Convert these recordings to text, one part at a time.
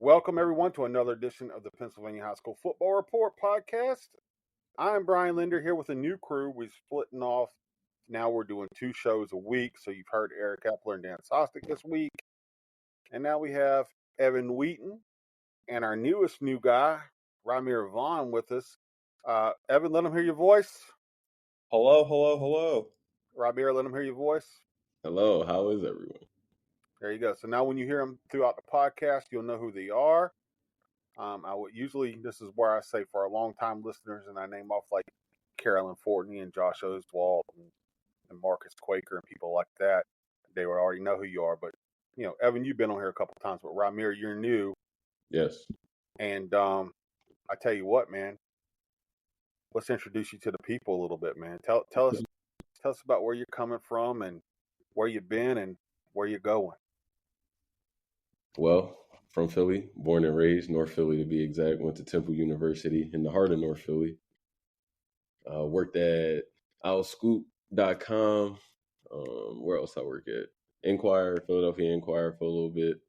Welcome, everyone, to another edition of the Pennsylvania High School Football Report podcast. I'm Brian Linder here with a new crew. We're splitting off. Now we're doing 2 shows a week. So you've heard Eric Epler and Dan Sostek this week. And now we have Evan Wheaton and our new guy, Rymir Vaughn, with us. Evan, let him hear your voice. Hello. Rymir, let him hear your voice. Hello, how is everyone? There you go. So now when you hear them throughout the podcast, you'll know who they are. This is where I say for our longtime listeners, and I name off like Carolyn Fortney and Josh Oswald and Marcus Quaker and people like that. They would already know who you are. But, Evan, you've been on here a couple times, but Rymir, you're new. Yes. And I tell you what, man, let's introduce you to the people a little bit, man. Tell us about where you're coming from and where you've been and where you're going. Well, from Philly, born and raised, North Philly to be exact. Went to Temple University in the heart of North Philly. Worked at owlscoop.com. Where else I work at? Philadelphia Inquirer for a little bit.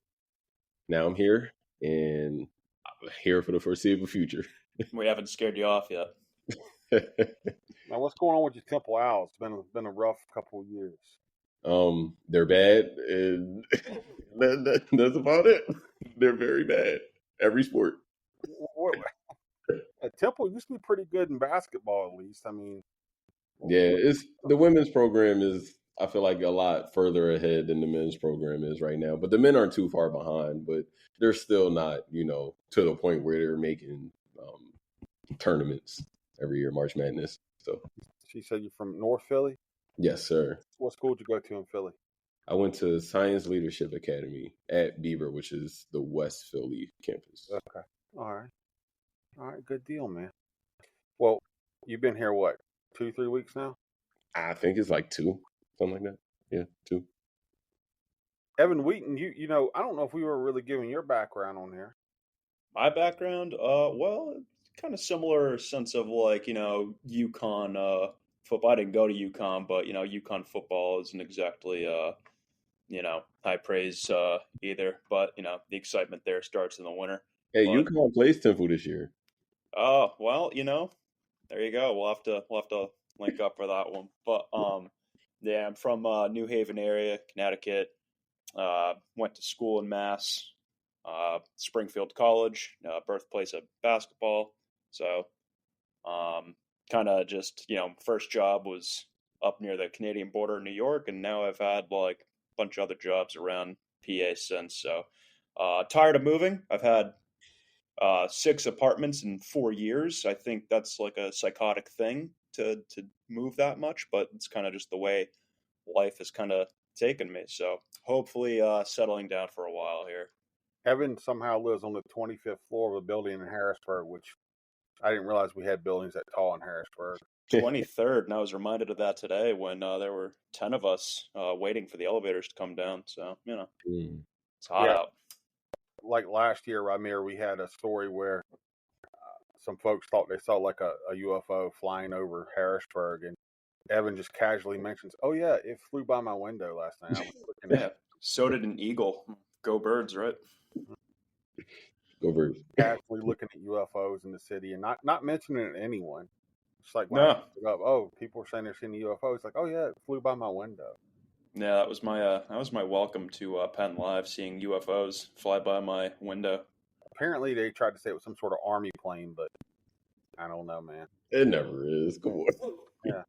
Now I'm here, and I'm here for the foreseeable future. We haven't scared you off yet. Now, what's going on with your Temple Owls? It's been a rough couple of years. They're bad, and that's about it. They're very bad. Every sport. Temple used to be pretty good in basketball, at least. I mean, yeah, it's the women's program is, I feel like, a lot further ahead than the men's program is right now. But the men aren't too far behind, but they're still not, to the point where they're making tournaments every year, March Madness. So she said you're from North Philly? Yes, sir. What school did you go to in Philly? I went to Science Leadership Academy at Beaver, which is the West Philly campus. Okay. All right. Good deal, man. Well, you've been here, 2-3 weeks now? I think it's like 2, something like that. Yeah, 2. Evan Wheaton, I don't know if we were really giving your background on here. My background, well, kind of similar sense of UConn football. I didn't go to UConn, but UConn football isn't exactly high praise either. But the excitement there starts in the winter. Hey, UConn plays Temple this year. Oh, well, there you go. We'll have to link up for that one. But yeah, I'm from New Haven area, Connecticut. Went to school in Mass, Springfield College, birthplace of basketball. So, kind of just first job was up near the Canadian border in New York, and now I've had like a bunch of other jobs around PA since. So, tired of moving. I've had 6 apartments in 4 years. I think that's like a psychotic thing to move that much, but it's kind of just the way life has kind of taken me. So hopefully settling down for a while here. Evan somehow lives on the 25th floor of a building in Harrisburg, which I didn't realize we had buildings that tall in Harrisburg. 23rd, and I was reminded of that today when there were 10 of us waiting for the elevators to come down. So, it's hot out. Like last year, Rymir, we had a story where some folks thought they saw like a UFO flying over Harrisburg, and Evan just casually mentions, "Oh yeah, it flew by my window last night." I was looking at so did an eagle. Go Birds, right? Go Birds. Casually looking at UFOs in the city and not mentioning it to anyone. It's like, people were saying they're seeing the UFO. It's like, oh yeah, it flew by my window. Yeah, that was my welcome to Penn Live, seeing UFOs fly by my window. Apparently, they tried to say it was some sort of army plane, but I don't know, man. It never is. Come on. Yeah,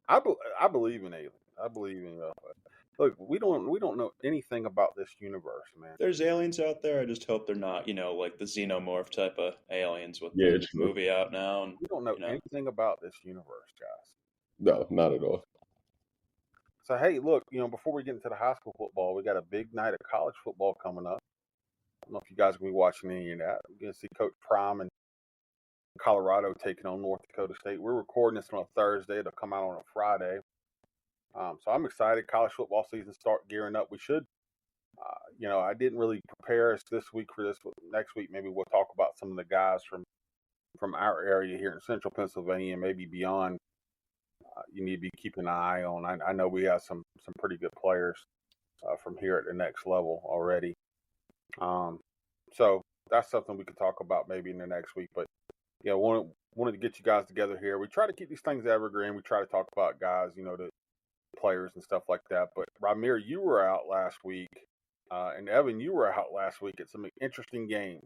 I believe in aliens. I believe in UFOs. Look, we don't know anything about this universe, man. There's aliens out there. I just hope they're not, like the xenomorph type of aliens with the movie out now. And we don't know anything about this universe, guys. No, not at all. So, hey, look, before we get into the high school football, we got a big night of college football coming up. I don't know if you guys are going to be watching any of that. We're going to see Coach Prime and Colorado taking on North Dakota State. We're recording this on a Thursday. It'll come out on a Friday. So I'm excited. College football season start gearing up. We should, I didn't really prepare us this week for this. Next week, maybe we'll talk about some of the guys from our area here in central Pennsylvania and maybe beyond. You need to be keeping an eye on. I know we have some pretty good players from here at the next level already. So that's something we could talk about maybe in the next week. But yeah, wanted to get you guys together here. We try to keep these things evergreen. We try to talk about guys, the players and stuff like that. But Rymir, you were out last week, and Evan, you were out last week at some interesting games.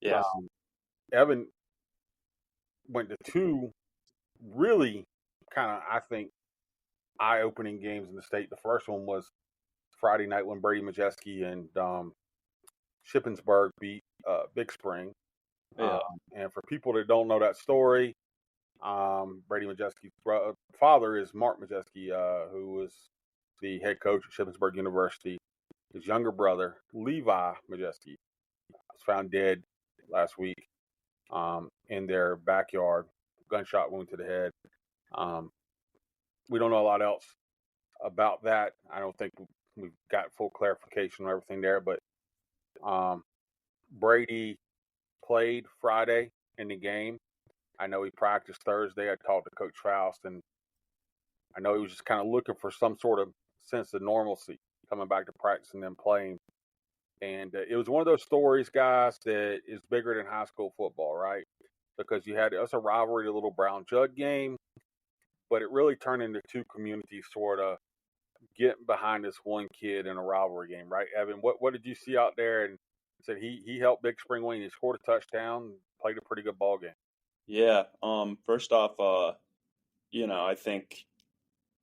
Yeah. Evan went to two really kind of, I think, eye-opening games in the state. The first one was Friday night when Brady Majeski and Shippensburg beat Big Spring. Yeah. And for people that don't know that story, Brady Majeski's father is Mark Majeski, who was the head coach at Shippensburg University. His younger brother, Levi Majeski, was found dead last week in their backyard, gunshot wound to the head. We don't know a lot else about that. I don't think we've got full clarification on everything there, but Brady played Friday in the game. I know he practiced Thursday. I talked to Coach Faust, and I know he was just kind of looking for some sort of sense of normalcy coming back to practice and then playing. And it was one of those stories, guys, that is bigger than high school football, right? Because you had us a rivalry, the little Brown Jug game, but it really turned into two communities sort of getting behind this one kid in a rivalry game, right? Evan, what did you see out there? And said he helped Big Spring win. He scored a touchdown, played a pretty good ball game. Yeah. First off, I think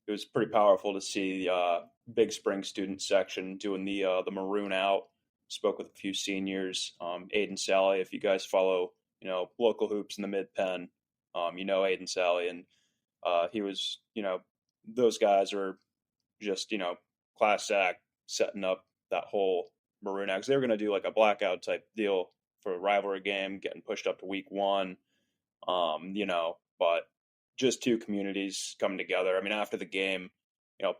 it was pretty powerful to see the Big Spring student section doing the maroon out. Spoke with a few seniors. Aiden Sally, if you guys follow, local hoops in the Mid Penn, Aiden Sally, and he was, those guys are just, class act setting up that whole maroon out because they were going to do like a blackout type deal for a rivalry game, getting pushed up to week one. But just two communities coming together. I mean, after the game,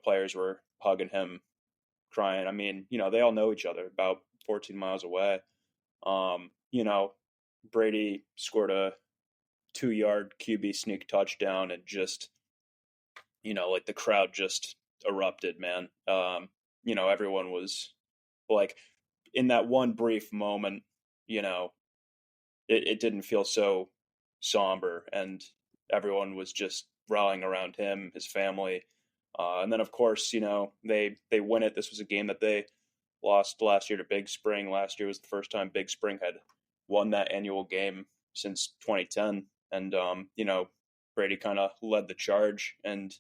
players were hugging him, crying. I mean, they all know each other about 14 miles away. Brady scored a 2-yard QB sneak touchdown and just, like the crowd just erupted, man. Everyone was like in that one brief moment, it didn't feel so somber and everyone was just rallying around him, his family. And then, of course, they win it. This was a game that they lost last year to Big Spring. Last year was the first time Big Spring had won that annual game since 2010. And, Brady kind of led the charge. And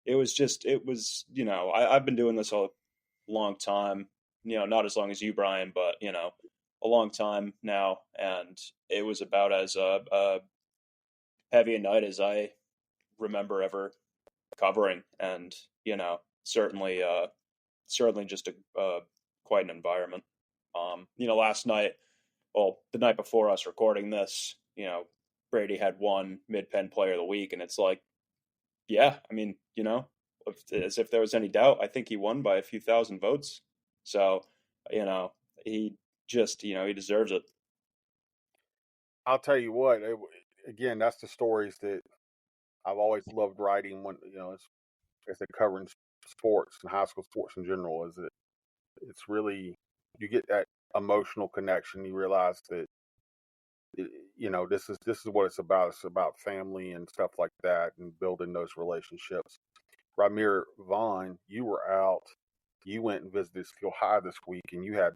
I've been doing this a long time, not as long as you, Brian, but, a long time now. And it was about as heavy a night as I remember ever covering, and certainly just a quite an environment. Last night, well, the night before us recording this, Brady had won Mid-Penn Player of the Week, and it's like, yeah, I mean, as if there was any doubt, I think he won by a few thousand votes. So, he just, he deserves it. I'll tell you what. Again, that's the stories that I've always loved writing. When it's covering sports and high school sports in general, is that it's really you get that emotional connection. You realize that this is what it's about. It's about family and stuff like that, and building those relationships. Rymir, Vaughn, you were out. You went and visited Skill High this week, and you had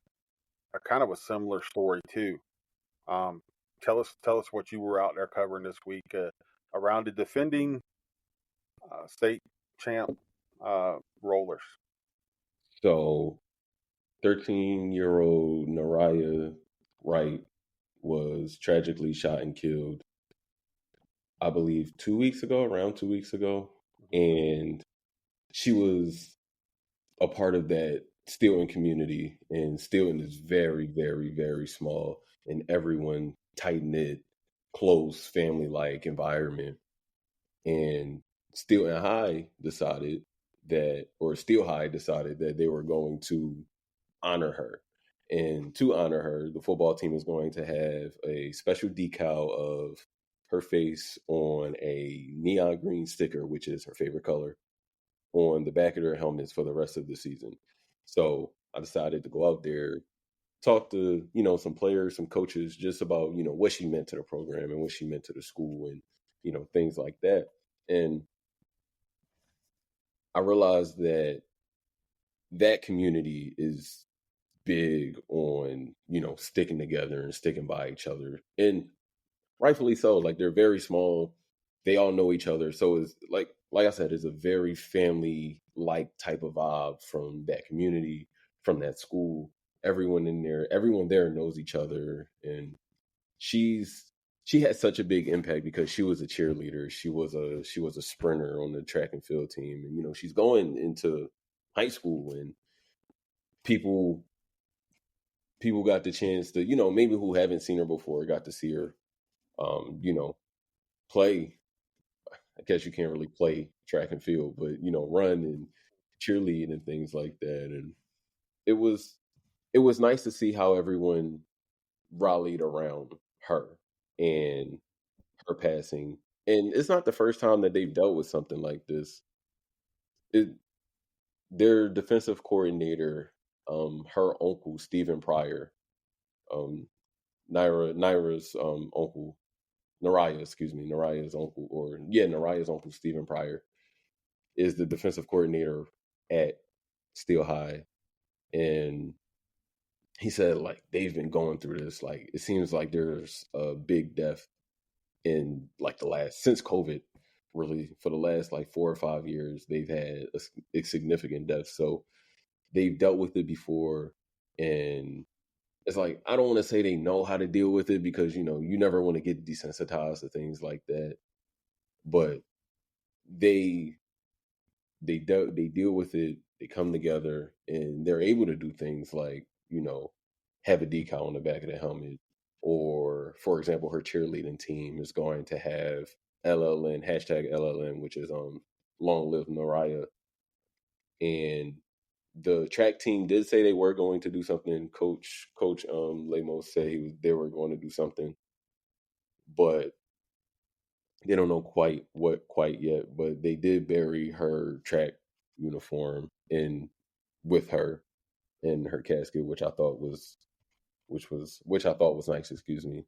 a kind of a similar story too. Tell us what you were out there covering this week around the defending state champ rollers. So, 13-year-old Naraya Wright was tragically shot and killed, I believe, around 2 weeks ago. And she was a part of that Steelton community, and Steelton is very, very, very small, and everyone tight-knit, close, family-like environment. And Steelton High decided that they were going to honor her. And to honor her, the football team is going to have a special decal of her face on a neon green sticker, which is her favorite color, on the back of their helmets for the rest of the season. So I decided to go out there talked to, some players, some coaches, just about, what she meant to the program and what she meant to the school and, things like that. And I realized that community is big on, sticking together and sticking by each other. And rightfully so. Like, they're very small. They all know each other. So it's like I said, it's a very family like type of vibe from that community, from that school. Everyone there knows each other. And she had such a big impact because she was a cheerleader. She was a sprinter on the track and field team. And, she's going into high school, and people got the chance to, maybe who haven't seen her before, got to see her, play. I guess you can't really play track and field, but, run and cheerlead and things like that. And it was nice to see how everyone rallied around her and her passing. And it's not the first time that they've dealt with something like this. Their defensive coordinator, her uncle Stephen Pryor, um, Naira's uncle, Naraya's uncle, Naraya's uncle Stephen Pryor is the defensive coordinator at Steel High, and he said, like, they've been going through this. Like, it seems like there's a big death in, like, since COVID, really, for the last like 4 or 5 years, they've had a significant death. So they've dealt with it before, and it's like, I don't want to say they know how to deal with it, because you never want to get desensitized to things like that, but they deal with it. They come together, and they're able to do things like, have a decal on the back of the helmet, or, for example, her cheerleading team is going to have LLN, hashtag LLN, which is long live Naraya. And the track team did say they were going to do something. Coach Lemos said they were going to do something, but they don't know quite what yet. But they did bury her track uniform with her in her casket, which I thought was nice. Excuse me.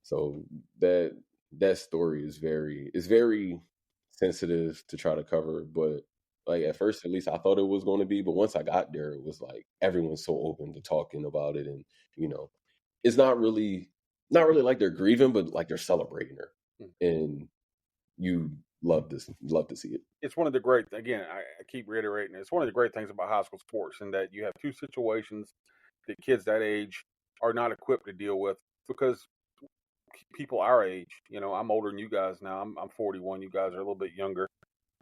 So that story is very sensitive to try to cover, but like, at first, at least I thought it was going to be, but once I got there, it was like everyone's so open to talking about it, and you know, it's not really like they're grieving, but like they're celebrating her, and you love to see it. It's one of the great, again, I keep reiterating, it's one of the great things about high school sports, in that you have two situations that kids that age are not equipped to deal with, because people our age, I'm older than you guys now. I'm 41. You guys are a little bit younger.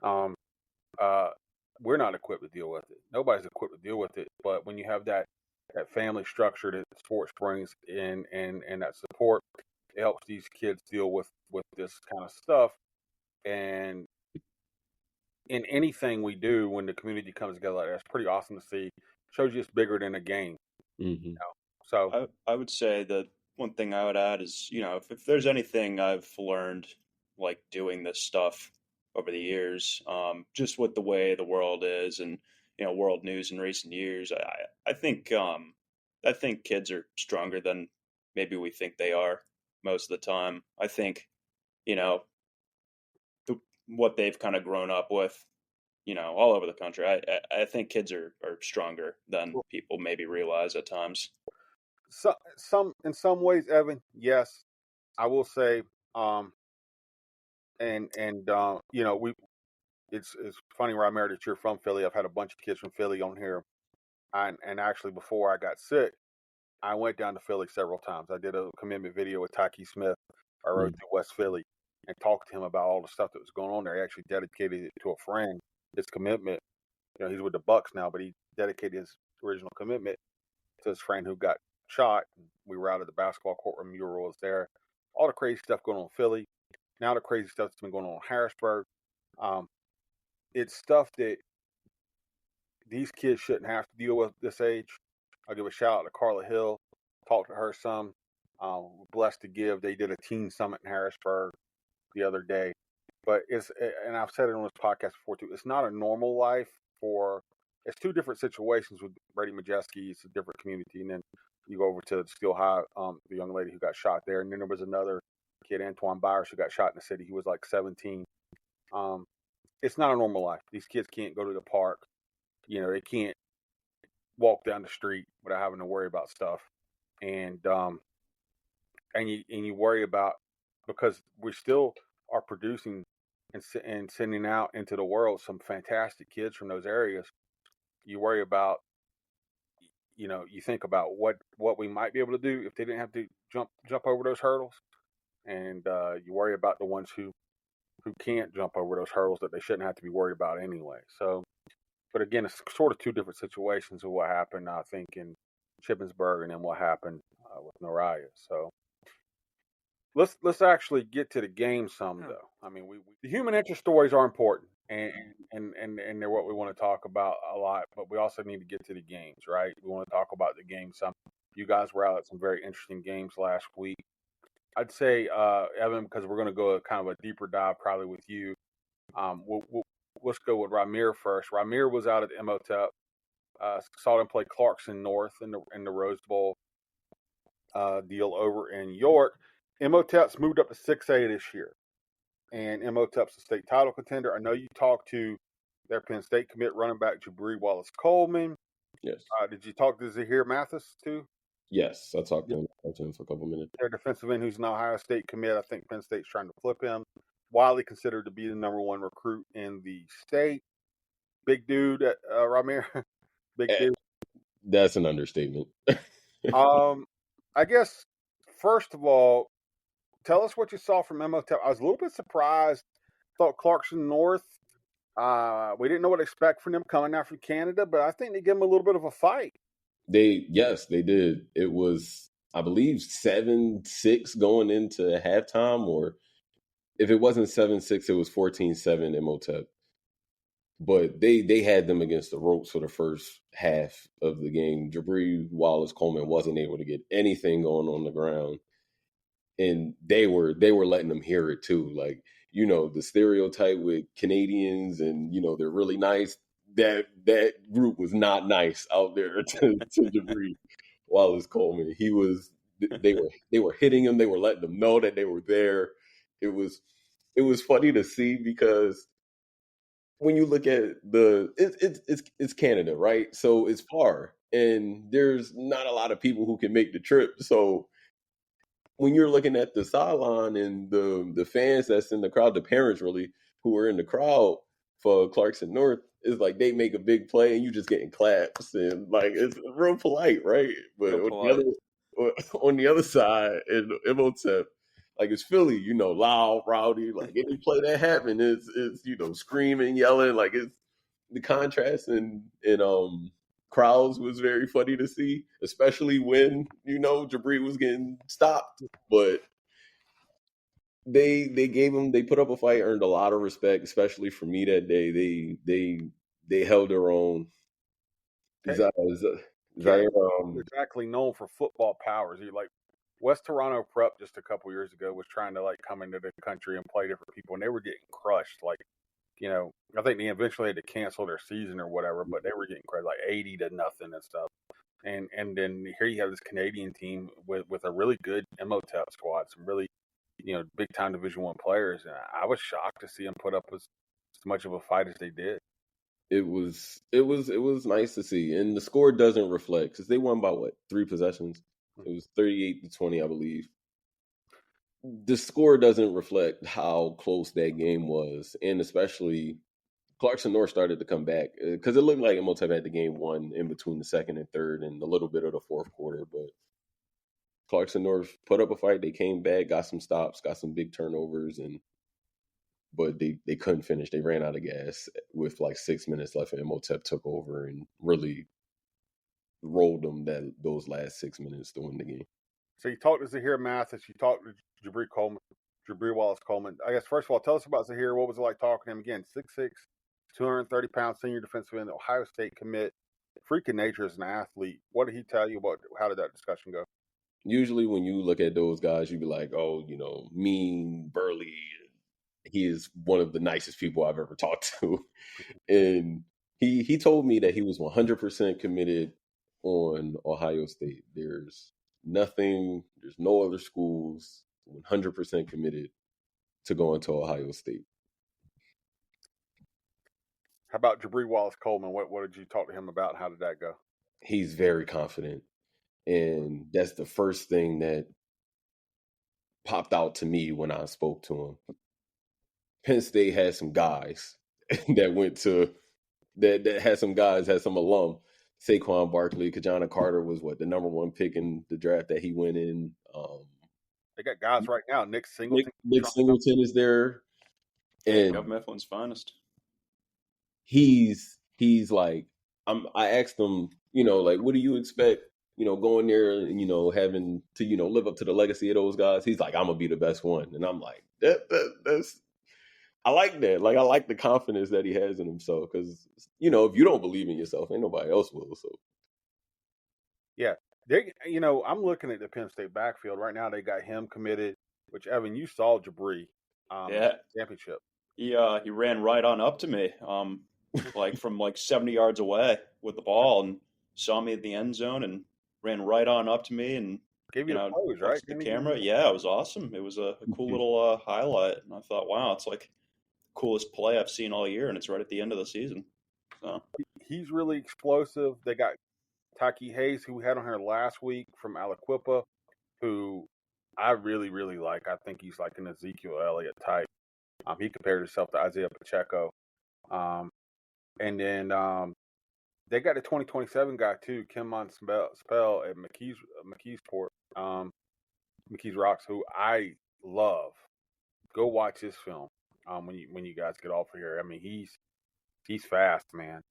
Um, uh, we're not equipped to deal with it. Nobody's equipped to deal with it. But when you have that family structure that sports brings in, and that support, it helps these kids deal with this kind of stuff. And in anything we do, when the community comes together like that, it's pretty awesome to see. Shows you it's bigger than a game. Mm-hmm. So I would say that one thing I would add is, if there's anything I've learned, like, doing this stuff over the years, just with the way the world is, and world news in recent years, I think kids are stronger than maybe we think they are most of the time. I think, you know what they've kind of grown up with, all over the country. I think kids are stronger than people maybe realize at times. some in some ways, Evan, yes, I will say. We it's funny, Rymir, that you're from Philly. I've had a bunch of kids from Philly on here, and actually, before I got sick, I went down to Philly several times. I did a commitment video with Tyke Smith. I rode through West Philly and talked to him about all the stuff that was going on there. He actually dedicated it to a friend, his commitment. He's with the Bucks now, but he dedicated his original commitment to his friend who got shot. We were out at the basketball courtroom. Mural was there. All the crazy stuff going on in Philly. Now the crazy stuff that's been going on in Harrisburg. Um, it's stuff that these kids shouldn't have to deal with this age. I'll give a shout out to Carla Hill. Talked to her some. Blessed to Give. They did a teen summit in Harrisburg the other day. But and I've said it on this podcast before too, it's not a normal life for it's two different situations with Brady Majeski. It's a different community, and then you go over to Steel High, the young lady who got shot there, and then there was another kid, Antoine Byers, who got shot in the city. He was like 17. It's not a normal life. These kids can't go to the park. They can't walk down the street without having to worry about stuff, and you worry about, because we still are producing and sending out into the world some fantastic kids from those areas. You worry about, you think about what we might be able to do if they didn't have to jump over those hurdles, and you worry about the ones who can't jump over those hurdles that they shouldn't have to be worried about anyway. So, but again, it's sort of two different situations of what happened, I think, in Shippensburg and then what happened with Noraya. So let's actually get to the game some, though. I mean, the human interest stories are important, and they're what we want to talk about a lot. But we also need to get to the games, right? We want to talk about the games some. You guys were out at some very interesting games last week. I'd say, Evan, because we're going to go kind of a deeper dive probably with you. Let's go with Rymir first. Rymir was out at Imhotep. Saw them play Clarkson North in the Rose Bowl deal over in York. Imhotep's moved up to 6A this year, and Imhotep's a state title contender. I know you talked to their Penn State commit running back Jabri Wallace-Coleman. Yes. Did you talk to Zahir Mathis too? Yes, I talked to him for a couple of minutes. Their defensive end, who's an Ohio State commit. I think Penn State's trying to flip him. Widely considered to be the number one recruit in the state. Big dude at Rymir. Big dude. That's an understatement. I guess, first of all, tell us what you saw from Imhotep. I was a little bit surprised. Thought Clarkson North, we didn't know what to expect from them coming out from Canada, but I think they gave them a little bit of a fight. They did. It was, I believe, 7-6 going into halftime, or if it wasn't 7-6, it was 14-7 Imhotep. But they had them against the ropes for the first half of the game. Jabri Wallace-Coleman wasn't able to get anything going on the ground, and they were letting them hear it too. Like, the stereotype with Canadians and they're really nice. That group was not nice out there to Jabri Wallace-Coleman. They were hitting him. They were letting them know that they were there. It was funny to see, because when you look at it's Canada, right? So it's far, and there's not a lot of people who can make the trip. So when you're looking at the sideline and the fans that's in the crowd, the parents really who are in the crowd for Clarkson North, is like they make a big play and you just getting claps, and like it's real polite, right? But on the other side, in Imhotep, like it's Philly, loud, rowdy. Like any play that happened is screaming, yelling. Like it's the contrast and crowds was very funny to see, especially when Jabri was getting stopped. But they put up a fight, earned a lot of respect, especially for me that day. They held their own. Exactly known for football powers. Like West Toronto Prep just a couple years ago was trying to come into the country and play different people, and they were getting crushed. Like, I think they eventually had to cancel their season or whatever, but they were getting crushed like 80-0 and stuff. And then here you have this Canadian team with a really good Imhotep squad, some really big time Division I players, and I was shocked to see them put up as much of a fight as they did. It was nice to see, and the score doesn't reflect, because they won by 3 possessions. It was 38-20, I believe. The score doesn't reflect how close that game was, and especially Clarkson North started to come back, because it looked like Imhotep had the game won in between the second and third and a little bit of the fourth quarter. But Clarkson North put up a fight. They came back, got some stops, got some big turnovers, but they couldn't finish. They ran out of gas with 6 minutes left, and Imhotep took over and really rolled them those last 6 minutes to win the game. So you talked to Zahir Mathis, you talked to Jabri Wallace-Coleman. I guess, first of all, tell us about Zahir. What was it like talking to him? Again, 6'6", 230-pound senior defensive end, Ohio State commit, freak of nature as an athlete. What did he tell you about? How did that discussion go? Usually when you look at those guys, you'd be like, oh, mean, burly. He is one of the nicest people I've ever talked to. And He told me that he was 100% committed on Ohio State. There's no other schools 100% committed to going to Ohio State. How about Jabri Wallace Coleman? What did you talk to him about? And how did that go? He's very confident, and that's the first thing that popped out to me when I spoke to him. Penn State had some guys that went to that had some alum. Saquon Barkley, Kajana Carter was the number one pick in the draft that he went in. They got guys right now. Nick Singleton. Nick Singleton is there, and Gov Mifflin's finest. He's like, I asked him, like, what do you expect? Going there and having to live up to the legacy of those guys. He's like, I'm gonna be the best one, and I'm like, that's. I like that. Like, I like the confidence that he has in himself because, if you don't believe in yourself, ain't nobody else will. So, yeah, I'm looking at the Penn State backfield right now. They got him committed, which Evan, you saw Jabri, championship. He ran right on up to me, like from 70 yards away with the ball, and saw me at the end zone and ran right on up to me and gave you a pose, right? The camera, yeah, it was awesome. It was a cool little highlight, and I thought, wow, it's like the coolest play I've seen all year, and it's right at the end of the season. So he's really explosive. They got Taki Hayes, who we had on here last week from Aliquippa, who I really, really like. I think he's like an Ezekiel Elliott type. He compared himself to Isaiah Pacheco. And then they got a 2027 guy too, Kimon Spell at McKeesport, McKees Rocks, who I love. Go watch his film when you guys get off of here. I mean, he's fast, man.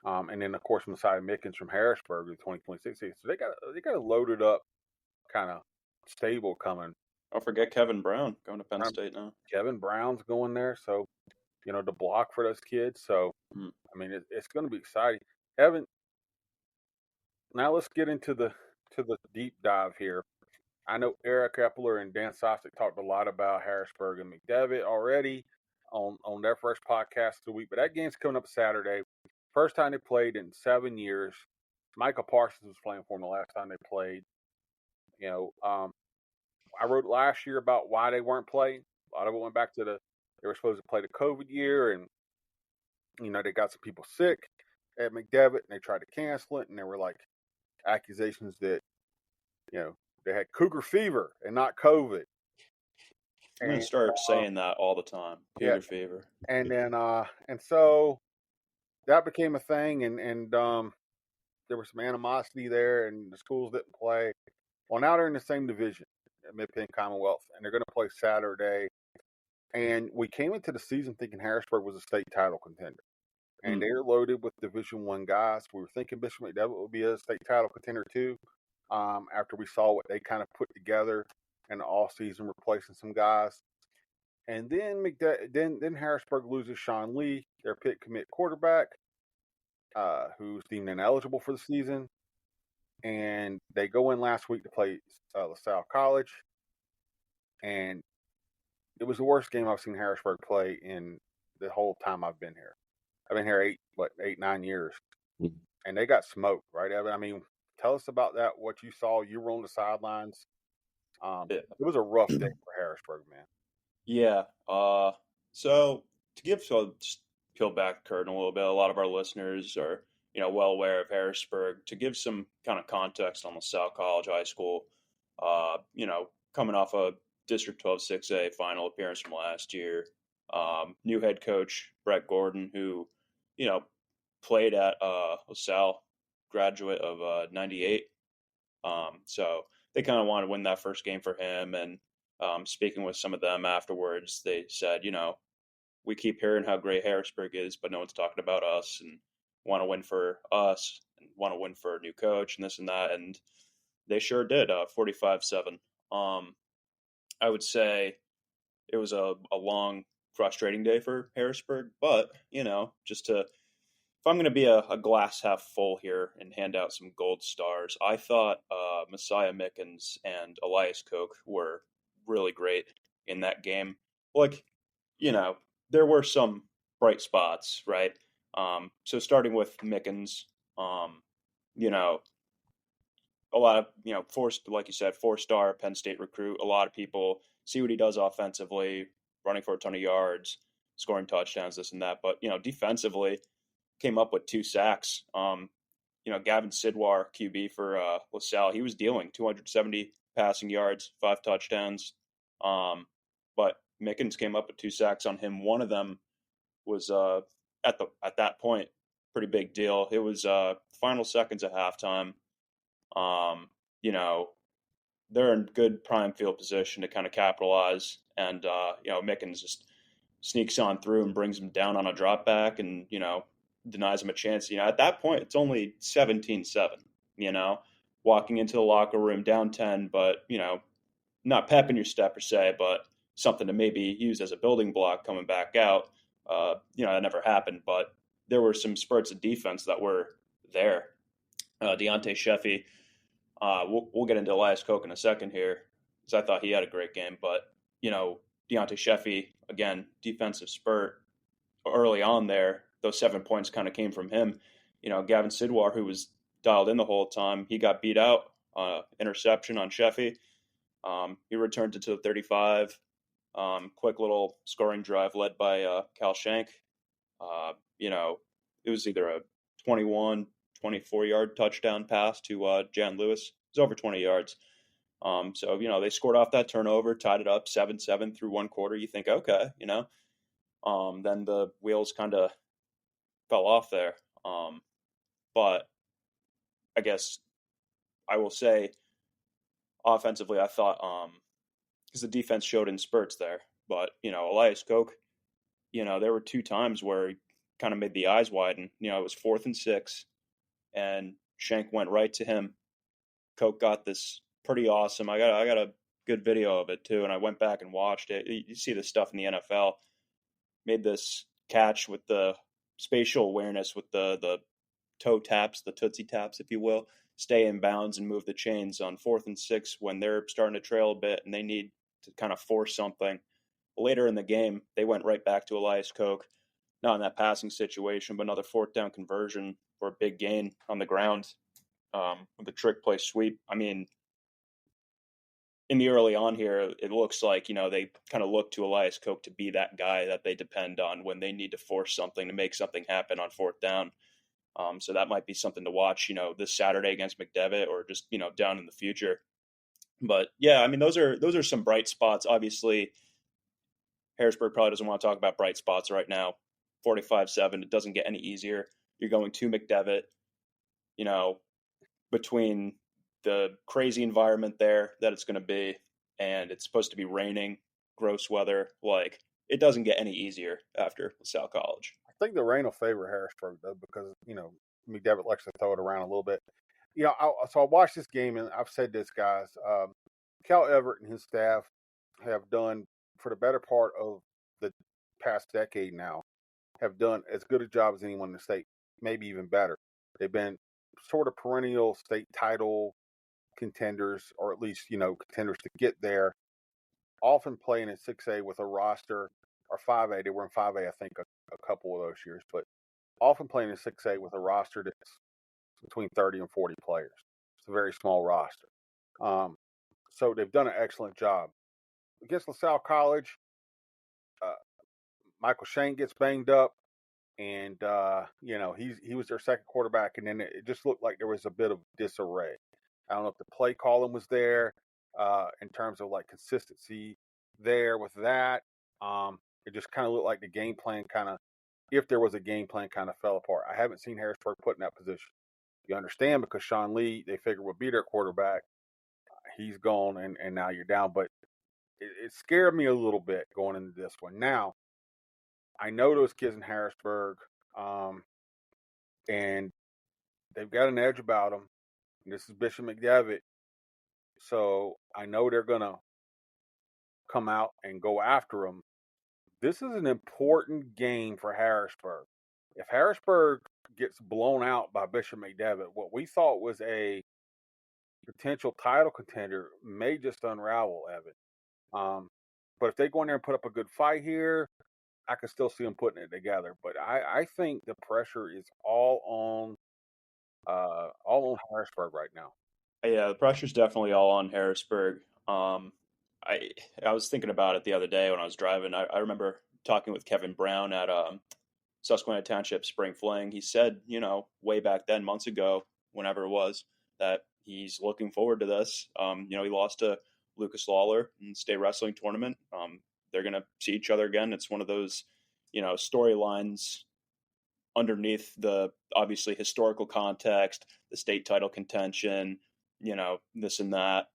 And then of course Messiah Mickens from Harrisburg, the 2026. So they got a loaded up kind of stable coming. Don't forget Kevin Brown going to Penn State now. Kevin Brown's going there, so to block for those kids. So I mean, it's going to be exciting. Evan, now let's get into the deep dive here. I know Eric Epler and Dan Sosnick talked a lot about Harrisburg and McDevitt already on their first podcast of the week, but that game's coming up Saturday. First time they played in 7 years. Michael Parsons was playing for them the last time they played. I wrote last year about why they weren't playing. A lot of it went back to they were supposed to play the COVID year, and they got some people sick at McDevitt, and they tried to cancel it, and there were like accusations that they had cougar fever and not COVID. I'm gonna start saying that all the time. Cougar fever. And then and so that became a thing, and there was some animosity there, and the schools didn't play. Well, now they're in the same division, Mid-Penn Commonwealth, and they're going to play Saturday. And we came into the season thinking Harrisburg was a state title contender, and they're loaded with Division I guys. We were thinking Bishop McDevitt would be a state title contender too. After we saw what they kind of put together in the off season, replacing some guys, and then then Harrisburg loses Sean Lee, their Pitt commit quarterback, who's deemed ineligible for the season, and they go in last week to play LaSalle College, and it was the worst game I've seen Harrisburg play in the whole time I've been here. I've been here 9 years, and they got smoked, right, Evan? I mean, tell us about that. What you saw? You were on the sidelines. It was a rough day for Harrisburg, man. Yeah. So just peel back the curtain a little bit. A lot of our listeners are well aware of Harrisburg. To give some kind of context on LaSalle College High School, coming off a District 12 6A final appearance from last year. New head coach Brett Gordon, who played at LaSalle, graduate of '98. So they kind of wanted to win that first game for him. And speaking with some of them afterwards, they said, we keep hearing how great Harrisburg is, but no one's talking about us, and want to win for us and want to win for a new coach and this and that. And they sure did, 45-7. I would say it was a long, frustrating day for Harrisburg, but if I'm going to be a glass half full here and hand out some gold stars, I thought Messiah Mickens and Elias Koch were really great in that game. There were some bright spots, right? So starting with Mickens, you know, a lot of, like you said, 4-star Penn State recruit. A lot of people see what he does offensively, running for a ton of yards, scoring touchdowns, this and that. But, defensively, came up with 2 sacks. Gavin Sidwar, QB for LaSalle, he was dealing 270 passing yards, 5 touchdowns. But Mickens came up with 2 sacks on him. One of them was at that point pretty big deal. It was final seconds at halftime. They're in good prime field position to kind of capitalize, and Mickens just sneaks on through and brings him down on a drop back, and denies him a chance. At that point, it's only 17-7. Walking into the locker room down 10, but not pep in your step per se, but something to maybe use as a building block coming back out. That never happened, but there were some spurts of defense that were there. Deontay Sheffy, we'll get into Elias Koch in a second here, because I thought he had a great game, but Deontay Sheffy, again, defensive spurt early on there. Those 7 points kind of came from him. Gavin Sidwar, who was dialed in the whole time, he got beat out, interception on Sheffy. He returned it to the 35. Quick little scoring drive led by Cal Shank. It was either a 21, 24-yard touchdown pass to Jan Lewis. It was over 20 yards. So they scored off that turnover, tied it up 7-7 through one quarter. You think, okay, then the wheels kind of fell off there. But I guess I will say offensively, I thought, because the defense showed in spurts there, but, Elias Koch, there were 2 times where he kind of made the eyes widen. It was 4th and 6, and Shank went right to him. Koch got this pretty awesome. I got a good video of it too, and I went back and watched it. You see this stuff in the NFL. Made this catch with the spatial awareness, with the toe taps, the tootsie taps, if you will, stay in bounds and move the chains on 4th and 6 when they're starting to trail a bit and they need to kind of force something. Later in the game, they went right back to Elias Koch, not in that passing situation, but another 4th down conversion for a big gain on the ground with a trick play sweep. I mean, in the early on here, it looks like, they kind of look to Elias Koch to be that guy that they depend on when they need to force something, to make something happen on 4th down. So that might be something to watch, this Saturday against McDevitt, or just, down in the future. But yeah, I mean, those are some bright spots. Obviously, Harrisburg probably doesn't want to talk about bright spots right now. 45-7, it doesn't get any easier. You're going to McDevitt, between the crazy environment there that it's going to be, and it's supposed to be raining, gross weather. Like, it doesn't get any easier after LaSalle College. I think the rain will favor Harrisburg, though, because, McDevitt likes to throw it around a little bit. So I watched this game, and I've said this, guys. Cal Everett and his staff have done, for the better part of the past decade now, have done as good a job as anyone in the state, maybe even better. They've been sort of perennial state title contenders, or at least, contenders to get there, often playing in 6A with a roster, or 5A. They were in 5A, I think, a couple of those years, but often playing in 6A with a roster that's between 30 and 40 players. It's a very small roster. So they've done an excellent job. Against LaSalle College, Michael Shane gets banged up, and he was their second quarterback, and then it just looked like there was a bit of disarray. I don't know if the play calling was there in terms of like consistency there with that. It just kind of looked like the game plan if there was a game plan, kind of fell apart. I haven't seen Harrisburg put in that position. You understand, because Sean Lee, they figure, would be their quarterback. He's gone, and now you're down. But it scared me a little bit going into this one. Now, I know those kids in Harrisburg, and they've got an edge about them. This is Bishop McDevitt, so I know they're going to come out and go after them. This is an important game for Harrisburg. If Harrisburg gets blown out by Bishop McDevitt, what we thought was a potential title contender may just unravel, Evan. But if they go in there and put up a good fight here, I can still see them putting it together. But I think the pressure is all on Harrisburg right now. Yeah, the pressure's definitely all on Harrisburg. I I was thinking about it the other day when I was driving. I remember talking with Kevin Brown at Susquehanna Township Spring Fling. He said, way back then, months ago, whenever it was, that he's looking forward to this. He lost to Lucas Lawler in the state wrestling tournament. They're going to see each other again. It's one of those, storylines underneath the obviously historical context, the state title contention, this and that.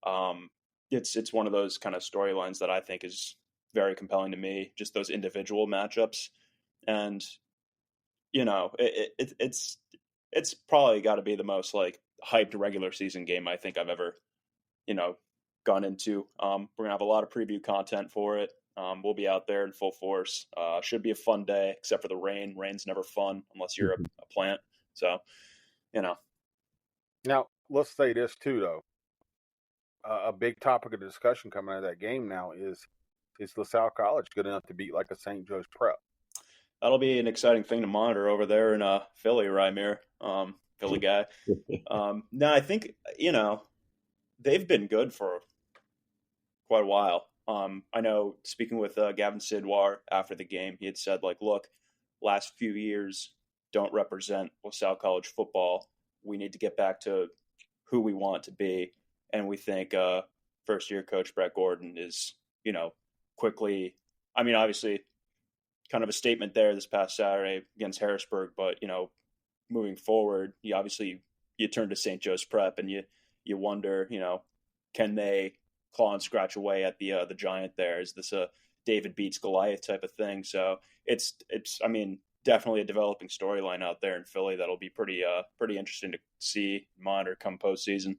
Um, it's one of those kind of storylines that I think is very compelling to me. Just those individual matchups, and it's probably got to be the most like hyped regular season game I think I've ever you know gone into. We're gonna have a lot of preview content for it. We'll be out there in full force. Should be a fun day, except for the rain. Rain's never fun unless you're a plant. So, you know, Now, let's say this too, though. A big topic of discussion coming out of that game now is LaSalle College good enough to beat like a St. Joe's Prep? that'll be an exciting thing to monitor over there in Philly, Rymir, Philly guy. No, I think they've been good for quite a while. I know speaking with Gavin Sidwar after the game, he had said like, look, last few years don't represent LaSalle College football. We need to get back to who we want to be, and we think first year coach Brett Gordon is quickly. I mean, obviously, kind of a statement there this past Saturday against Harrisburg, but moving forward, you turn to St. Joe's Prep and you wonder, can they claw and scratch away at the giant there? Is this a David beats Goliath type of thing? So it's I mean, definitely a developing storyline out there in Philly that'll be pretty interesting to see, monitor come postseason.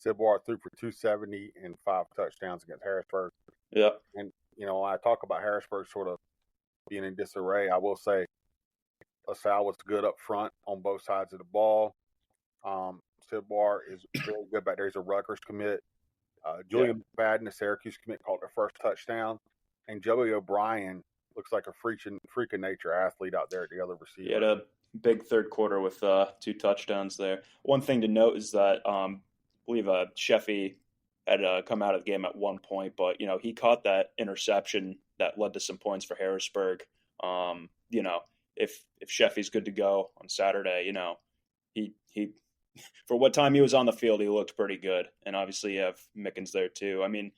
Sidwar threw for 270 and 5 touchdowns against Harrisburg. Yeah. And when I talk about Harrisburg sort of being in disarray, I will say LaSalle was good up front on both sides of the ball. Sidwar is really good back there. He's a Rutgers commit. Julian McFadden, the Syracuse commit, caught their first touchdown. And Joey O'Brien looks like a freak of nature athlete out there at the other receiver. He had a big third quarter with 2 touchdowns there. One thing to note is that I believe Sheffy had come out of the game at one point, but he caught that interception that led to some points for Harrisburg. If Sheffy's good to go on Saturday, he for what time he was on the field, he looked pretty good. And obviously you have Mickens there too. I mean,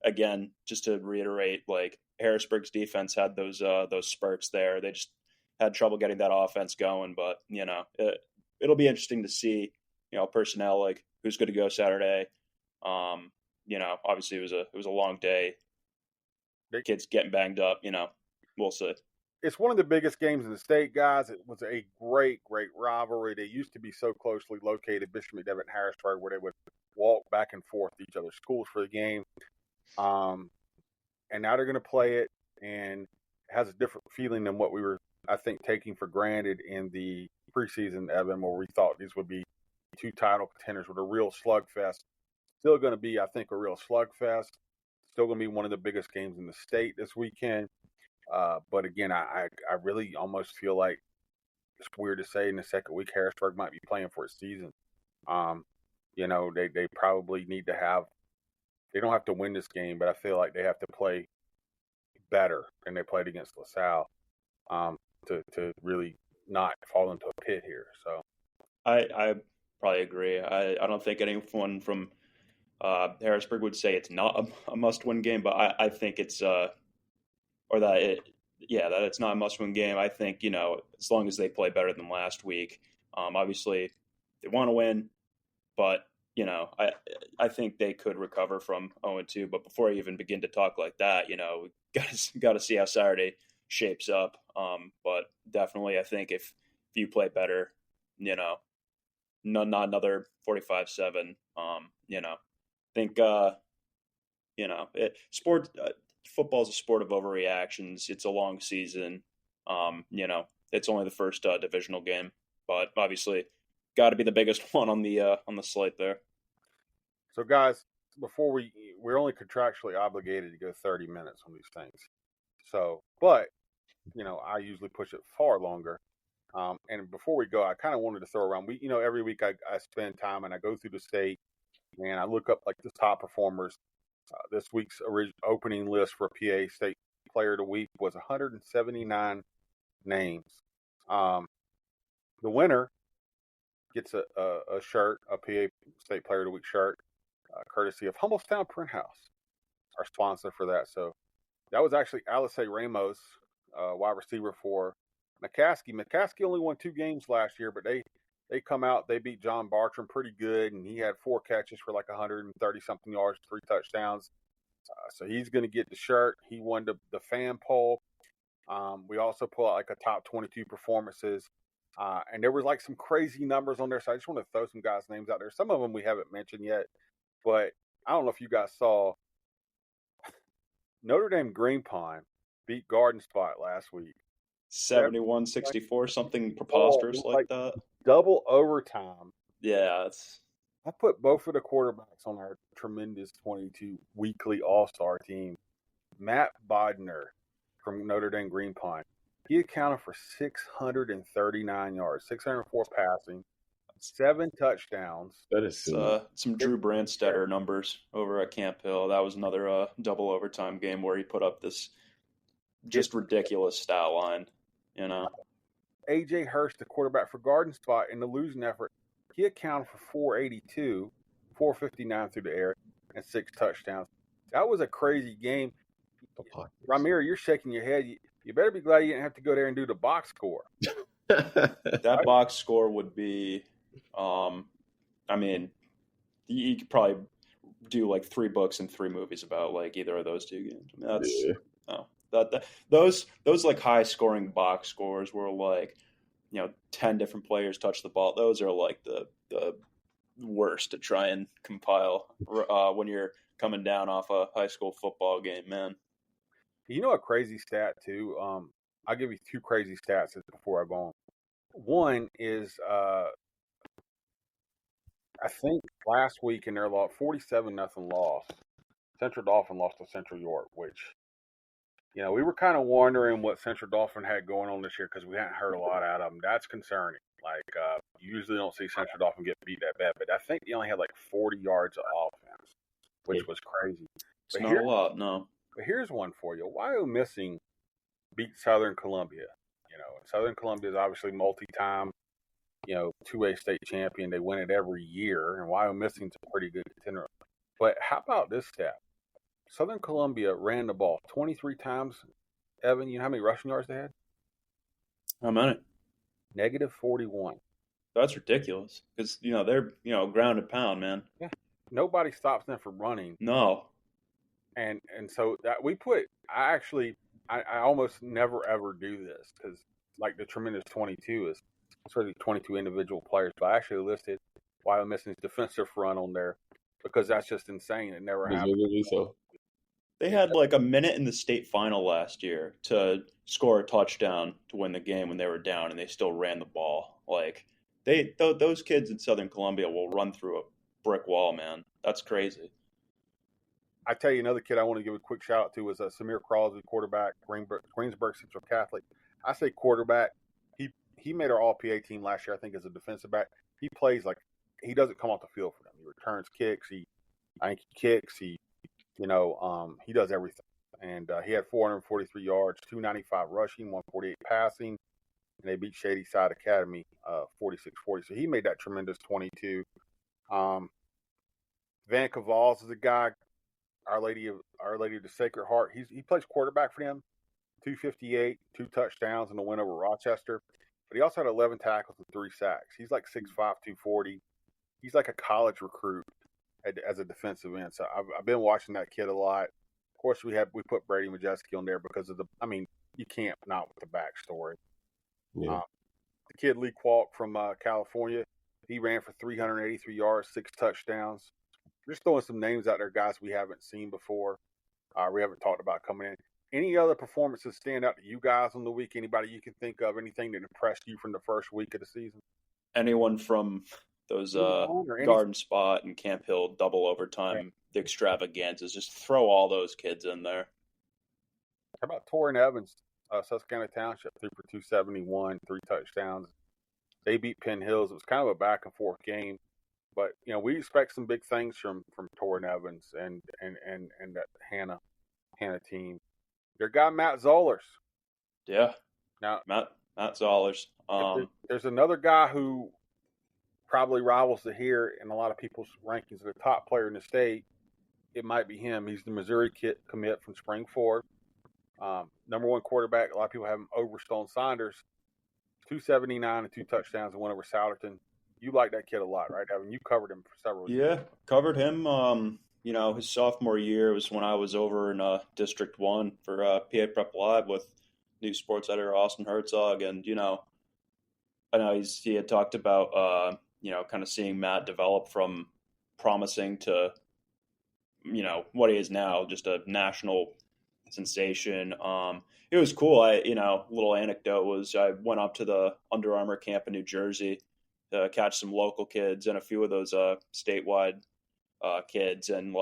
again, just to reiterate, like Harrisburg's defense had those spurts there. They just had trouble getting that offense going, but it'll be interesting to see, personnel, like who's good to go Saturday. Obviously it was a long day. Kids getting banged up, we'll see. It's one of the biggest games in the state, guys. It was a great, great rivalry. They used to be so closely located, Bishop McDevitt and Harrisburg, where they would walk back and forth to each other's schools for the game. And now they're going to play it, and it has a different feeling than what we were, I think, taking for granted in the preseason, Evan, where we thought these would be 2 title contenders with a real slugfest. Still going to be, I think, a real slugfest. Still going to be one of the biggest games in the state this weekend. But again, I really almost feel like it's weird to say in the second week Harrisburg might be playing for a season. They probably need to have. They don't have to win this game, but I feel like they have to play better than they played against LaSalle to really not fall into a pit here. So I probably agree. I don't think anyone from Harrisburg would say it's not a must-win game, but I think it's that it's not a must-win game. I think, as long as they play better than last week, obviously they want to win, but, I think they could recover from 0-2. But before I even begin to talk like that, we got to see how Saturday shapes up. But definitely, I think if you play better, not another 45-7, I think, football is a sport of overreactions. It's a long season. It's only the first divisional game, but obviously got to be the biggest one on the slate there. So guys, before we're only contractually obligated to go 30 minutes on these things. So, but I usually push it far longer. And before we go, I kind of wanted to throw around. Every week I spend time and I go through the state and I look up like the top performers. This week's opening list for PA State Player of the Week was 179 names. The winner gets a shirt, a PA State Player of the Week shirt, courtesy of Hummelstown Print House, our sponsor for that. So that was actually Alice Ramos, wide receiver for McCaskey. McCaskey only won 2 games last year, but they come out, they beat John Bartram pretty good, and he had 4 catches for like 130-something yards, 3 touchdowns. So he's going to get the shirt. He won the fan poll. We also pull out like a top 22 performances. And there was like some crazy numbers on there, so I just want to throw some guys' names out there. Some of them we haven't mentioned yet, but I don't know if you guys saw Notre Dame Green Pond beat Garden Spot last week. 71-64, something preposterous like that. Double overtime. Yeah, I put both of the quarterbacks on our tremendous 22 weekly all-star team. Matt Bodner from Notre Dame Green Pond. He accounted for 639 yards, 604 passing, 7 touchdowns. That is some Drew Brandstetter numbers over at Camp Hill. That was another double overtime game where he put up this just ridiculous stat line. A.J. Hurst, the quarterback for Garden Spot, in the losing effort, he accounted for 482, 459 through the air, and 6 touchdowns. That was a crazy game. Rymir, you're shaking your head. You better be glad you didn't have to go there and do the box score. That box score would be, you could probably do like 3 books and 3 movies about like either of those 2 games. Those like high scoring box scores where like 10 different players touch the ball. Those are like the worst to try and compile when you're coming down off a high school football game, man. A crazy stat too. I'll give you 2 crazy stats before I go on. One is I think last week in their loss, 47-0 loss, Central Dauphin lost to Central York, which we were kind of wondering what Central Dauphin had going on this year because we hadn't heard a lot out of them. That's concerning. Like, you usually don't see Central Dauphin get beat that bad, but I think they only had like 40 yards of offense, which was crazy. It's not a lot, no. But here's one for you. Wyomissing beat Southern Columbia. Southern Columbia is obviously multi-time, 2A state champion. They win it every year, and Wyomissing's a pretty good contender. But how about this stat? Southern Columbia ran the ball 23 times. Evan, you know how many rushing yards they had? How many? -41. That's ridiculous because, they're, ground and pound, man. Yeah. Nobody stops them from running. No. And so that I almost never ever do this because like the tremendous 22 is sort of 22 individual players, but I actually listed Wyomissing's defensive front on there because that's just insane. It never happened. So. They had like a minute in the state final last year to score a touchdown to win the game when they were down, and they still ran the ball. Like those kids in Southern Columbia will run through a brick wall, man. That's crazy. I tell you, another kid I want to give a quick shout out to was Samir Crosby, quarterback, Greensburg Central Catholic. I say quarterback. He made our All-PA team last year, I think, as a defensive back. He plays like he doesn't come off the field for them. He returns kicks. He kicks. He does everything. And he had 443 yards, 295 rushing, 148 passing. And they beat Shady Side Academy 46-40. So he made that tremendous 22. Van Cavals is a guy, Our Lady of the Sacred Heart. He plays quarterback for them. 258, 2 touchdowns, and a win over Rochester. But he also had 11 tackles and 3 sacks. He's like 6'5", 240. He's like a college recruit as a defensive end. So I've been watching that kid a lot. Of course, we put Brady Majeski on there because of you can't not with the backstory. Yeah. The kid Lee Kwalk from California, he ran for 383 yards, 6 touchdowns. Just throwing some names out there, guys we haven't seen before. We haven't talked about coming in. Any other performances stand out to you guys on the week? Anybody you can think of? Anything that impressed you from the first week of the season? Anyone from those Garden Spot and Camp Hill double overtime, the extravaganzas, just throw all those kids in there. How about Torrin Evans, Susquehanna Township, threw for 271, 3 touchdowns. They beat Penn Hills. It was kind of a back and forth game, but we expect some big things from Torrin Evans and that Hannah team. Their guy Matt Zollers. Yeah. Now Matt Zollers. There's another guy who probably rivals the here in a lot of people's rankings, the top player in the state. It might be him. He's the Missouri commit from Spring Ford. Number one quarterback. A lot of people have him over Stone Saunders. 279 and 2 touchdowns and 1 over Souderton. You like that kid a lot, right, Evan? You covered him for several years. Yeah, covered him. His sophomore year was when I was over in District 1 for PA Prep Live with new sports editor Austin Herzog. And, I know he had talked about, kind of seeing Matt develop from promising to, what he is now, just a national sensation. It was cool. Little anecdote was I went up to the Under Armour camp in New Jersey to catch some local kids and a few of those statewide kids, and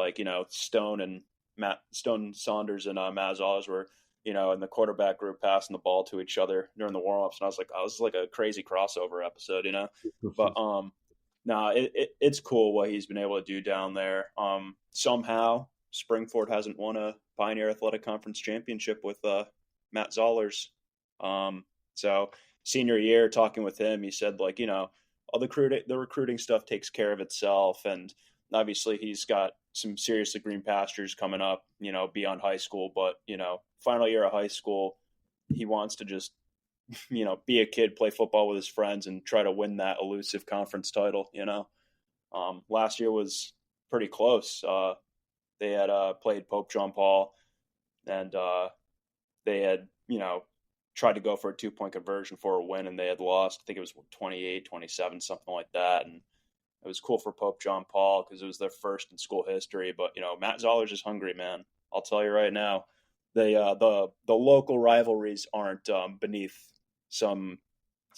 Stone Saunders and Maz Oz were in the quarterback group passing the ball to each other during the warm-ups, and I was like, oh, this is like a crazy crossover episode, but it's cool what he's been able to do down there. Somehow Springford hasn't won a Pioneer Athletic Conference championship with Matt Zollers. So senior year, talking with him, he said all the recruiting stuff takes care of itself, and obviously he's got some seriously green pastures coming up, beyond high school. But final year of high school, he wants to just be a kid, play football with his friends, and try to win that elusive conference title. Last year was pretty close. They had played Pope John Paul, and they had, tried to go for a 2-point conversion for a win, and they had lost. I think it was 28-27, something like that. And it was cool for Pope John Paul because it was their first in school history. But, Matt Zollers is hungry, man. I'll tell you right now. The local rivalries aren't beneath some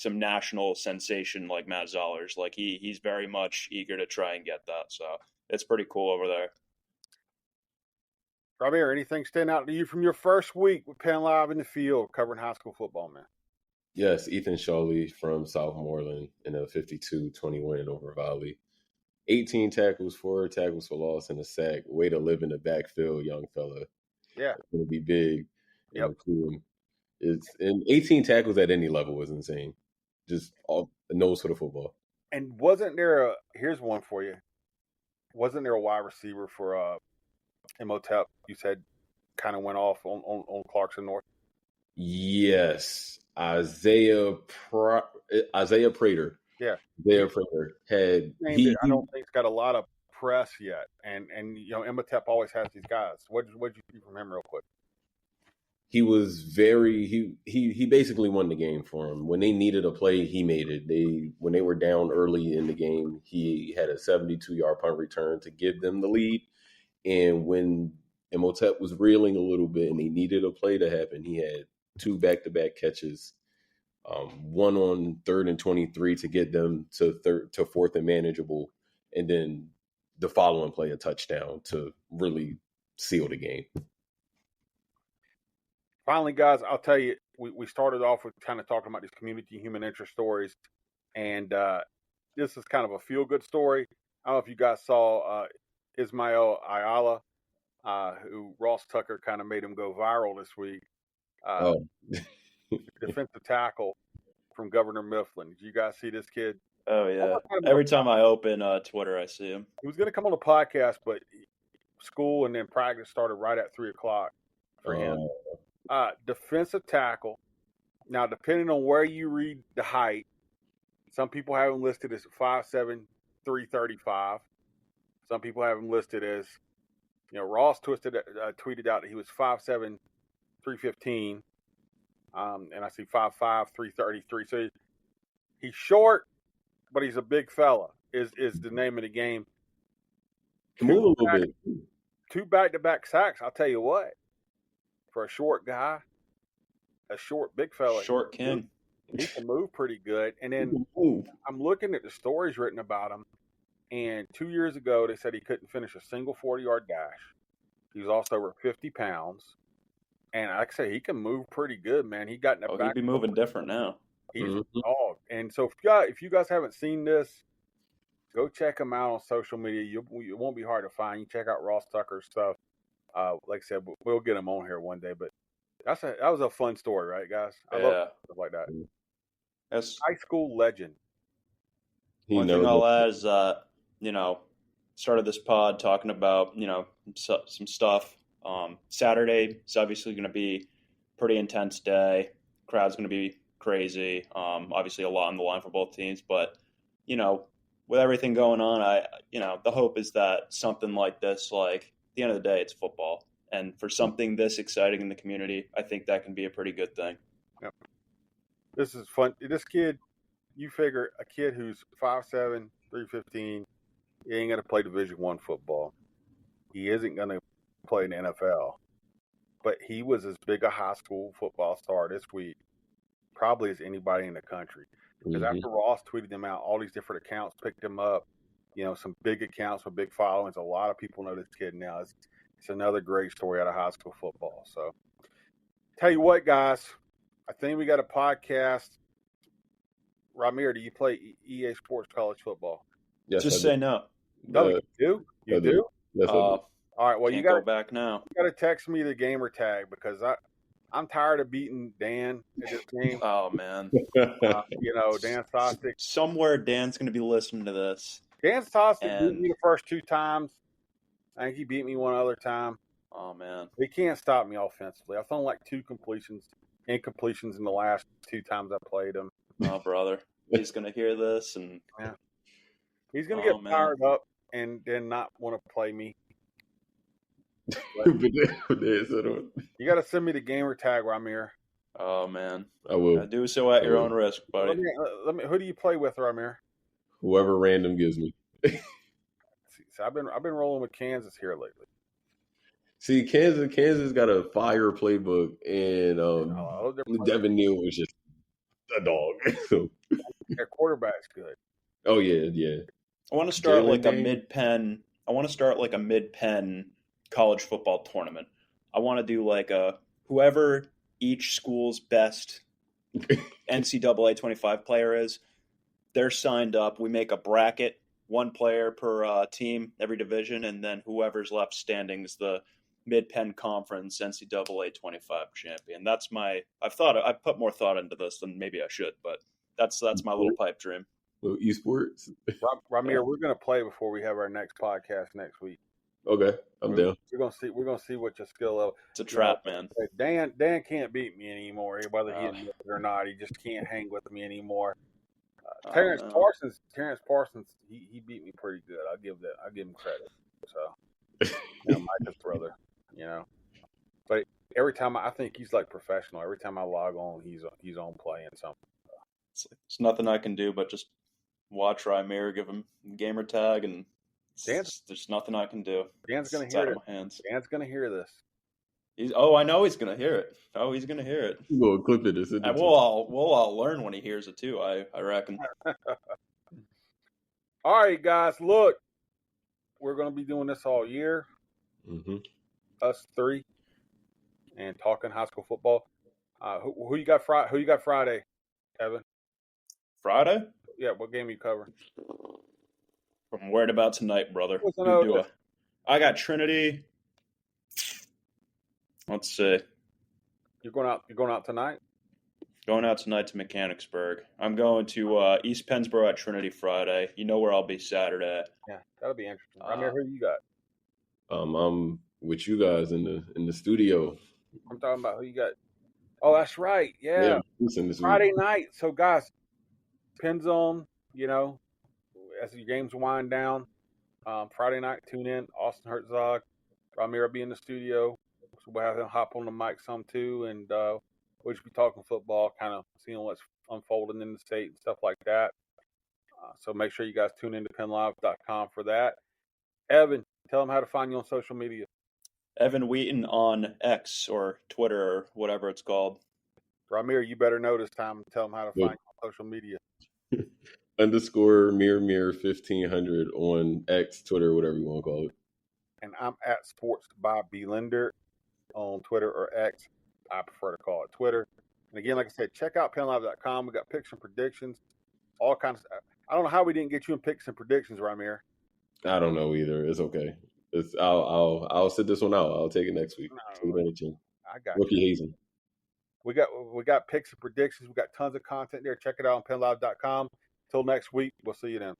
national sensation like Matt Zollers. Like he's very much eager to try and get that. So it's pretty cool over there. Rymir, anything stand out to you from your first week with PennLive in the field covering high school football, man? Yes, Ethan Shawley from Southmoreland in a 52-20 win over Valley. 18 tackles, 4 tackles for loss, and a sack. Way to live in the backfield, young fella. Yeah. It's going to be big. Yep. And 18 tackles at any level is insane. Just all a nose for the football. And wasn't there here's one for you. Wasn't there a wide receiver for Imhotep, you said, kind of went off on Clarkson North? Yes. Isaiah Prater. Yeah. Isaiah Prater had I don't think he's got a lot of press yet. And Imhotep always has these guys. What'd you see from him real quick? He was he basically won the game for him. When they needed a play, he made it. When they were down early in the game, he had a 72-yard punt return to give them the lead. And when Imhotep was reeling a little bit and they needed a play to happen, he had 2 back-to-back catches, one on 3rd and 23 to get them to 4th and manageable, and then the following play, a touchdown to really seal the game. Finally, guys, I'll tell you, we started off with kind of talking about these community human interest stories, and this is kind of a feel-good story. I don't know if you guys saw Ismail Ayala, who Ross Tucker kind of made him go viral this week. Defensive tackle from Governor Mifflin. Did you guys see this kid? Oh, yeah. Every time I open Twitter, I see him. He was going to come on the podcast, but school and then practice started right at 3 o'clock for him. Defensive tackle. Now, depending on where you read the height, some people have him listed as 5'7", 335. Some people have him listed as, Ross tweeted out that he was 5'7", 315. And I see 5'5", 333. So he's short, but he's a big fella, is the name of the game. Move a little bit. 2 back-to-back sacks. I'll tell you what, for a short guy, a short big fella. Short king. He can move pretty good. And then I'm looking at the stories written about him. And 2 years ago, they said he couldn't finish a single 40-yard dash. He was also over 50 pounds. And like I say, he can move pretty good, man. He got in the Oh, back. he'd be moving different now. He's Mhm. a dog. And so if you guys haven't seen this, go check him out on social media. It won't be hard to find. You check out Ross Tucker's stuff. Like I said, we'll get him on here one day. But that was a fun story, right, guys? I love Yeah. stuff like that. That's High school legend. He one thing knows I'll it. add is started this pod talking about, some stuff. Saturday is obviously going to be pretty intense day. Crowd's going to be crazy. Obviously a lot on the line for both teams, but with everything going on, the hope is that something like this, like at the end of the day, it's football, and for something this exciting in the community, I think that can be a pretty good thing. Yep. This is fun. This kid, you figure a kid who's 5'7", 315, he ain't gonna play Division I football. He isn't gonna play in the NFL. But he was as big a high school football star this week, probably as anybody in the country. Because after Ross tweeted him out, all these different accounts picked him up. Some big accounts with big followings. A lot of people know this kid now. It's another great story out of high school football. So, tell you what, guys, I think we got a podcast. Rymir, do you play EA Sports College Football? Yes, Just say no. No, you do? You I do? Yes, I do. All right, well, Can't go back now. You got to text me the gamer tag because I'm tired of beating Dan at this game. Oh man, Dan Sostic. Somewhere Dan's going to be listening to this. Dan Sostic beat me the first 2 times. I think he beat me one other time. Oh man, he can't stop me offensively. I've thrown like 2 incompletions in the last 2 times I played him. Oh brother, he's going to hear this and he's going to get fired up and then not want to play me. You got to send me the gamer tag, Rymir. Oh man, I will. Do so at your own risk, buddy. Let me. Who do you play with, Rymir? Whoever random gives me. So I've been rolling with Kansas here lately. See, Kansas got a fire playbook, and Devin Neal was just a dog. So. Their quarterback's good. Oh yeah. I want to start like a mid-pen. I want to start like a mid-pen college football tournament. I want to do like whoever each school's best NCAA 25 player is, they're signed up. We make a bracket, 1 player per team, every division, and then whoever's left standing is the mid-pen conference NCAA 25 champion. That's I've put more thought into this than maybe I should, but that's my little pipe dream. Little esports. Rymir, we're gonna play before we have our next podcast next week. Okay, I'm down. We're gonna see what your skill level. It's a trap, man. Dan can't beat me anymore, whether he admits it or not. He just can't hang with me anymore. Terrence Parsons, he beat me pretty good. I'll give him credit. So, Micah's brother, But every time I think he's like professional. Every time I log on, he's on playing something. It's nothing I can do but just watch Rymir, give him gamer tag, and there's nothing I can do. Dan's gonna it's hear out it. Of my hands. Dan's gonna hear this. I know he's gonna hear it. Oh, he's gonna hear it. We'll clip it. We'll all learn when he hears it too. I reckon. All right, guys. Look, we're gonna be doing this all year. Mm-hmm. Us 3, and talking high school football. Who you got Friday? Who you got Friday, Evan? Friday? Yeah. What game you cover? I'm worried about tonight, brother. I got Trinity. Let's see. You're going out tonight? Going out tonight to Mechanicsburg. I'm going to East Pennsboro at Trinity Friday. You know where I'll be Saturday. Yeah, that'll be interesting. Rymir, who you got? I'm with you guys in the studio. I'm talking about who you got. Oh, that's right. Yeah. Friday night. So, guys, Penn Zone, as your games wind down, Friday night, tune in. Austin Herzog, Rymir will be in the studio. So we'll have him hop on the mic some too, and we'll just be talking football, kind of seeing what's unfolding in the state and stuff like that. So make sure you guys tune in to PennLive.com for that. Evan, tell them how to find you on social media. Evan Wheaton on X or Twitter or whatever it's called. Rymir, you better know this time and tell them how to find you on social media. _Mir 1500 on X, Twitter, whatever you want to call it. And I'm at Sports by B Linder on Twitter or X. I prefer to call it Twitter. And again, like I said, check out PennLive.com. We got picks and predictions, all kinds of stuff. I don't know how we didn't get you in picks and predictions, Rymir. I don't know either. It's okay. I'll sit this one out. I'll take it next week. No, I got Rookie you. hazing. We got picks and predictions. We got tons of content there. Check it out on PennLive.com. Till next week, we'll see you then.